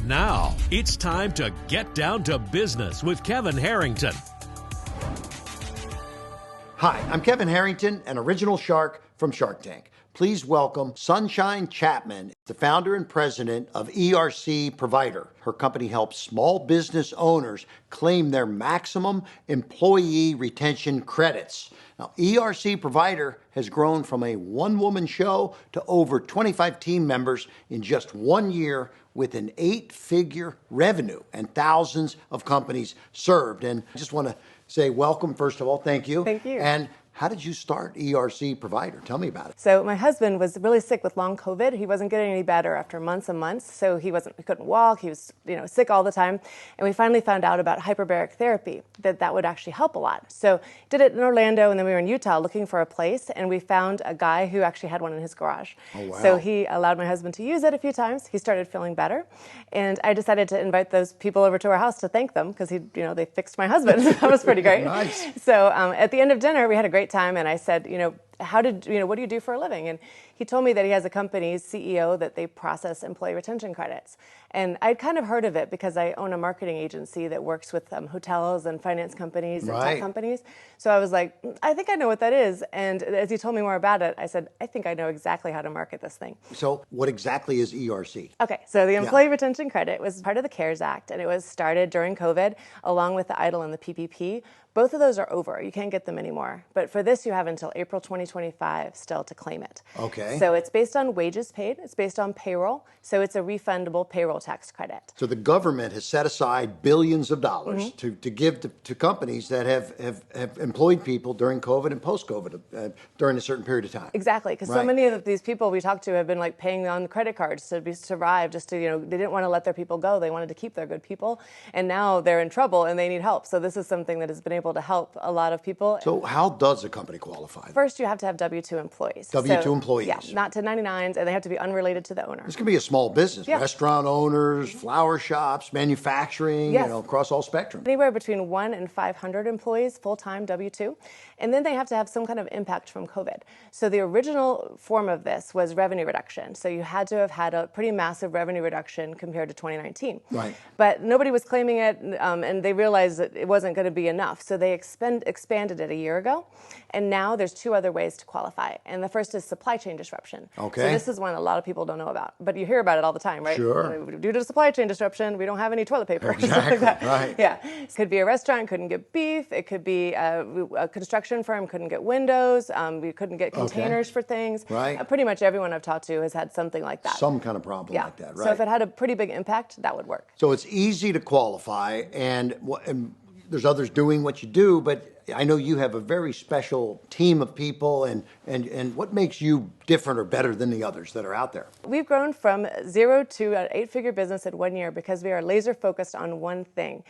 Now, it's time to get down to business with Kevin Harrington. Hi, I'm Kevin Harrington, an original shark from Shark Tank. Please welcome Sunshine Chapman, the founder and president of ERC Provider. Her company helps small business owners claim their maximum employee retention credits. Now, ERC Provider has grown from a one-woman show to over 25 team members in just 1 year with an 8-figure revenue and thousands of companies served. And I just want to say welcome, first of all. Thank you. Thank you. And how did you start ERC Provider? Tell me about it. So my husband was really sick with long COVID. He wasn't getting any better after months and months. So he couldn't walk. He was, sick all the time. And we finally found out about hyperbaric therapy, that would actually help a lot. So did it in Orlando, and then we were in Utah looking for a place, and we found a guy who actually had one in his garage. Oh, wow. So he allowed my husband to use it a few times. He started feeling better. And I decided to invite those people over to our house to thank them because they fixed my husband. That was pretty great. Nice. So at the end of dinner, we had a great time, and I said, what do you do for a living? And he told me that he has a company, CEO, that they process employee retention credits. And I'd kind of heard of it because I own a marketing agency that works with hotels and finance companies and tech companies. So I was like, I think I know what that is. And as he told me more about it, I said, I think I know exactly how to market this thing. So what exactly is ERC? Okay, so the Employee Retention Credit was part of the CARES Act, and it was started during COVID along with the EIDL and the PPP. Both of those are over. You can't get them anymore. But for this, you have until April 2025 still to claim it. Okay. So it's based on wages paid. It's based on payroll. So it's a refundable payroll tax credit. So the government has set aside billions of dollars to give to companies that have employed people during COVID and post-COVID during a certain period of time. Exactly, because so many of these people we talked to have been paying on credit cards to survive, just to, they didn't want to let their people go. They wanted to keep their good people. And now they're in trouble and they need help. So this is something that has been able to help a lot of people. So how does a company qualify? First, you have to have W-2 employees. W-2 employees. Yeah, not 1099s, and they have to be unrelated to the owner. This can be a small business, restaurant owners, flower shops, manufacturing, across all spectrum. Anywhere between 1 and 500 employees, full-time W-2. And then they have to have some kind of impact from COVID. So the original form of this was revenue reduction. So you had to have had a pretty massive revenue reduction compared to 2019. Right. But nobody was claiming it, and they realized that it wasn't going to be enough. So they expanded it a year ago. And now there's 2 other ways to qualify. And the first is supply chain disruption. Okay. So this is one a lot of people don't know about. But you hear about it all the time, right? Sure. Due to supply chain disruption, we don't have any toilet paper. Exactly, right. Yeah. It could be a restaurant, couldn't get beef. It could be a construction firm, couldn't get windows. We couldn't get containers for things. Right. Pretty much everyone I've talked to has had something like that. Some kind of problem like that, right? So if it had a pretty big impact, that would work. So it's easy to qualify, and there's others doing what you do, but I know you have a very special team of people, and what makes you different or better than the others that are out there? We've grown from 0 to an 8-figure business in 1 year because we are laser focused on one thing,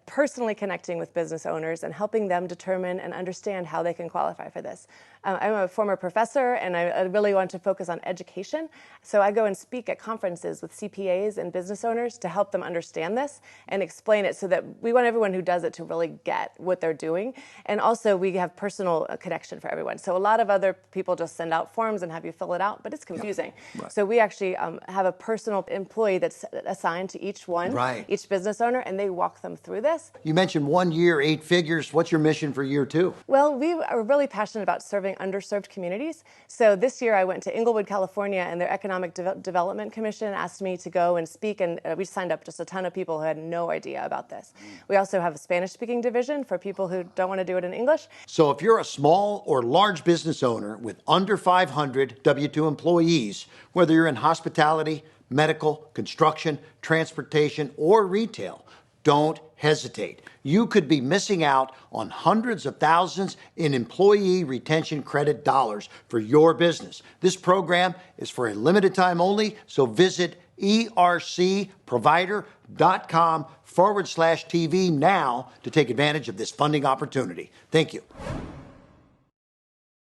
personally connecting with business owners and helping them determine and understand how they can qualify for this. I'm a former professor, and I really want to focus on education. So I go and speak at conferences with CPAs and business owners to help them understand this and explain it, so that we want everyone who does it to really get what they're doing. And also we have personal connection for everyone. So a lot of other people just send out forms and have you fill it out, but it's confusing. Right. So we actually have a personal employee that's assigned to each one, each business owner, and they walk them through this. You mentioned 1 year, 8 figures. What's your mission for year 2? Well, we are really passionate about serving underserved communities. So this year I went to Inglewood, California, and their Economic Development Commission asked me to go and speak, and we signed up just a ton of people who had no idea about this. We also have a Spanish-speaking division for people who don't want to do it in English. So if you're a small or large business owner with under 500 W-2 employees, whether you're in hospitality, medical, construction, transportation, or retail, don't hesitate. You could be missing out on hundreds of thousands in employee retention credit dollars for your business. This program is for a limited time only, so visit ercprovider.com/TV now to take advantage of this funding opportunity. Thank you.